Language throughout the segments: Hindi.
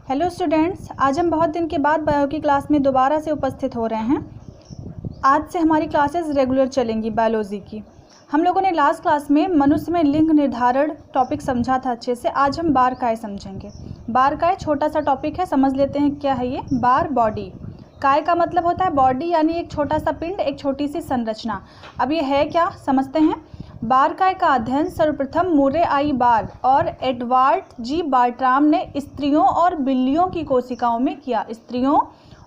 हेलो स्टूडेंट्स, आज हम बहुत दिन के बाद बायो की क्लास में दोबारा से उपस्थित हो रहे हैं। आज से हमारी क्लासेस रेगुलर चलेंगी बायोलॉजी की। हम लोगों ने लास्ट क्लास में मनुष्य में लिंग निर्धारण टॉपिक समझा था अच्छे से। आज हम बार काय समझेंगे। बार काय छोटा सा टॉपिक है, समझ लेते हैं क्या है ये। बार बॉडी, काय का मतलब होता है बॉडी यानी एक छोटा सा पिंड, एक छोटी सी संरचना। अब ये है क्या, समझते हैं। बार काय का अध्ययन सर्वप्रथम मुरे आई बार और एडवर्ड जी बार्ट्राम ने स्त्रियों और बिल्लियों की कोशिकाओं में किया। स्त्रियों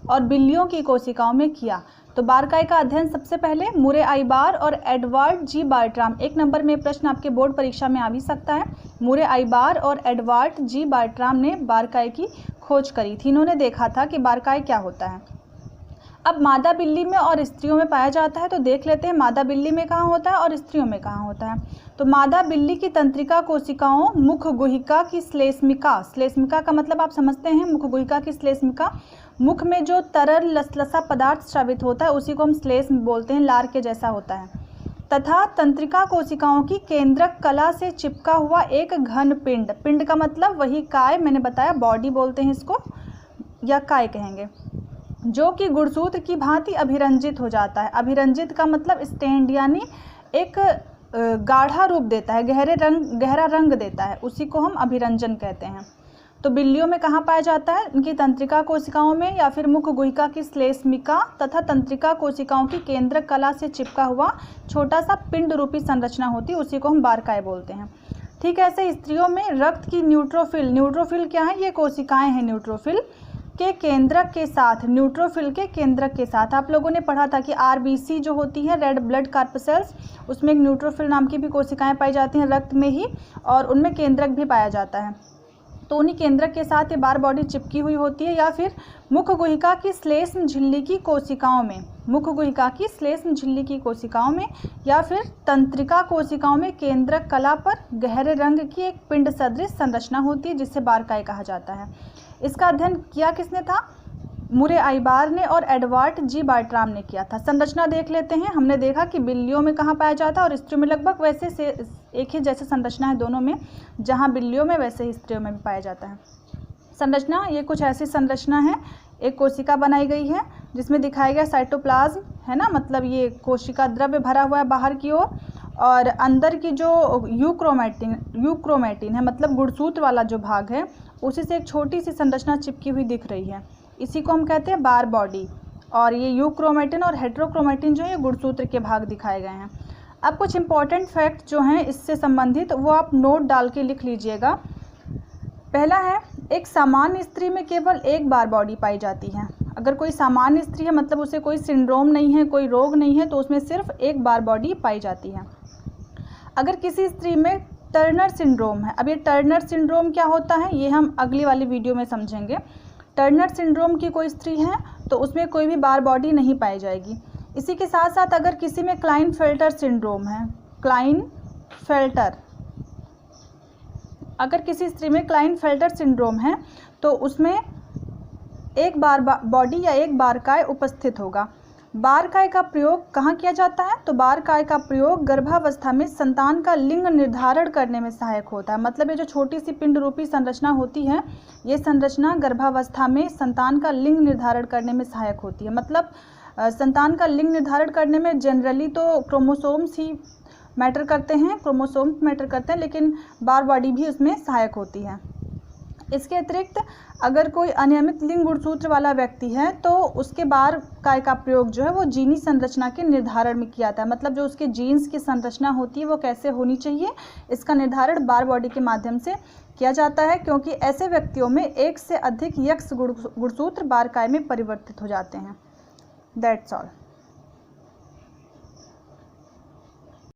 और बिल्लियों की कोशिकाओं में किया। तो बार काय का अध्ययन सबसे पहले मुरे आई बार और एडवर्ड जी बार्ट्राम। एक नंबर में प्रश्न आपके बोर्ड परीक्षा में आ भी सकता है। मुरे आई बार और एडवर्ड जी बार्ट्राम ने बार काय की खोज करी थी। इन्होंने देखा था कि बार काय क्या होता है। अब मादा बिल्ली में और स्त्रियों में पाया जाता है, तो देख लेते हैं मादा बिल्ली में कहाँ होता है और स्त्रियों में कहाँ होता है। तो मादा बिल्ली की तंत्रिका कोशिकाओं मुख गुहिका की श्लेष्मिका, श्लेष्मिका का मतलब आप समझते हैं, मुख गुहिका की श्लेष्मिका, मुख में जो तरल लसलसा पदार्थ स्रावित होता है उसी को हम श्लेष्म बोलते हैं, लार के जैसा होता है। तथा तंत्रिका कोशिकाओं की केंद्रक कला से चिपका हुआ एक घन पिंड, पिंड का मतलब वही काय, मैंने बताया बॉडी बोलते हैं इसको या काय कहेंगे, जो कि गुणसूत्र की भांति अभिरंजित हो जाता है। अभिरंजित का मतलब स्टैंड यानी एक गाढ़ा रूप देता है, गहरा रंग देता है, उसी को हम अभिरंजन कहते हैं। तो बिल्लियों में कहाँ पाया जाता है, इनकी तंत्रिका कोशिकाओं में या फिर मुख गुहिका की श्लेष्मिका तथा तंत्रिका कोशिकाओं की केंद्रक कला से चिपका हुआ छोटा सा पिंड रूपी संरचना होती है, उसी को हम बार काय बोलते हैं। ठीक है, ऐसे स्त्रियों में रक्त की न्यूट्रोफिल, न्यूट्रोफिल क्या है, ये कोशिकाएं हैं न्यूट्रोफिल के केंद्रक के साथ, न्यूट्रोफिल के केंद्रक के साथ। आप लोगों ने पढ़ा था कि आरबीसी जो होती है, रेड ब्लड कार्पसेल्स, उसमें एक न्यूट्रोफिल नाम की भी कोशिकाएं पाई जाती हैं रक्त में ही, और उनमें केंद्रक भी पाया जाता है। तो उन्हीं केंद्रक के साथ ये बार बॉडी चिपकी हुई होती है। या फिर मुख गुहिका की श्लेष्म झिल्ली की कोशिकाओं में, मुख गुहिका की श्लेष्म झिल्ली की कोशिकाओं में या फिर तंत्रिका कोशिकाओं में केंद्रक कला पर गहरे रंग की एक पिंड सदृश संरचना होती है, जिसे बार काय कहा जाता है। इसका अध्ययन किया किसने था, मुरे आई बार ने और एडवर्ड जी बार्ट्राम ने किया था। संरचना देख लेते हैं। हमने देखा कि बिल्लियों में कहाँ पाया जाता है और स्त्रियों में लगभग वैसे से एक ही जैसे संरचना है दोनों में, जहाँ बिल्लियों में वैसे ही स्त्रियों में भी पाया जाता है। संरचना ये कुछ ऐसी संरचना है, एक कोशिका बनाई गई है जिसमें दिखाया गया साइटोप्लाज्म है ना, मतलब ये कोशिका द्रव्य भरा हुआ है बाहर की ओर, और अंदर की जो यूक्रोमेटिन है, मतलब गुणसूत्र वाला जो भाग है, उसी से एक छोटी सी संरचना चिपकी हुई दिख रही है, इसी को हम कहते हैं बार बॉडी। और ये यूक्रोमेटिन और हेट्रोक्रोमेटिन जो है ये गुणसूत्र के भाग दिखाए गए हैं। अब कुछ इंपॉर्टेंट फैक्ट जो हैं इससे संबंधित वो आप नोट डाल के लिख लीजिएगा। पहला है, एक सामान्य स्त्री में केवल एक बार बॉडी पाई जाती है। अगर कोई सामान्य स्त्री है मतलब उसे कोई सिंड्रोम नहीं है, कोई रोग नहीं है, तो उसमें सिर्फ एक बार बॉडी पाई जाती है। अगर किसी स्त्री में टर्नर सिंड्रोम है, अब ये टर्नर सिंड्रोम क्या होता है ये हम अगली वाली वीडियो में समझेंगे। टर्नर सिंड्रोम की कोई स्त्री है तो उसमें कोई भी बार बॉडी नहीं पाई जाएगी। इसी के साथ साथ अगर किसी में क्लाइनफेल्टर सिंड्रोम है, क्लाइनफेल्टर, अगर किसी स्त्री में क्लाइनफेल्टर सिंड्रोम है तो उसमें एक बार बॉडी या एक बार काय उपस्थित होगा। बार काय का प्रयोग कहाँ किया जाता है, तो बार काय का प्रयोग गर्भावस्था में संतान का लिंग निर्धारण करने में सहायक होता है। मतलब ये जो छोटी सी पिंड रूपी संरचना होती है, ये संरचना गर्भावस्था में संतान का लिंग निर्धारण करने में सहायक होती है। मतलब संतान का लिंग निर्धारण करने में जनरली तो क्रोमोसोम्स ही मैटर करते हैं, क्रोमोसोम्स मैटर करते हैं, लेकिन बार बॉडी भी उसमें सहायक होती है। इसके अतिरिक्त अगर कोई अनियमित लिंग गुणसूत्र वाला व्यक्ति है तो उसके बार काय का प्रयोग जो है वो जीनी संरचना के निर्धारण में किया जाता है। मतलब जो उसके जीन्स की संरचना होती है वो कैसे होनी चाहिए, इसका निर्धारण बार बॉडी के माध्यम से किया जाता है, क्योंकि ऐसे व्यक्तियों में एक से अधिक यक्ष गुणसूत्र बार काय में परिवर्तित हो जाते हैं। That's all.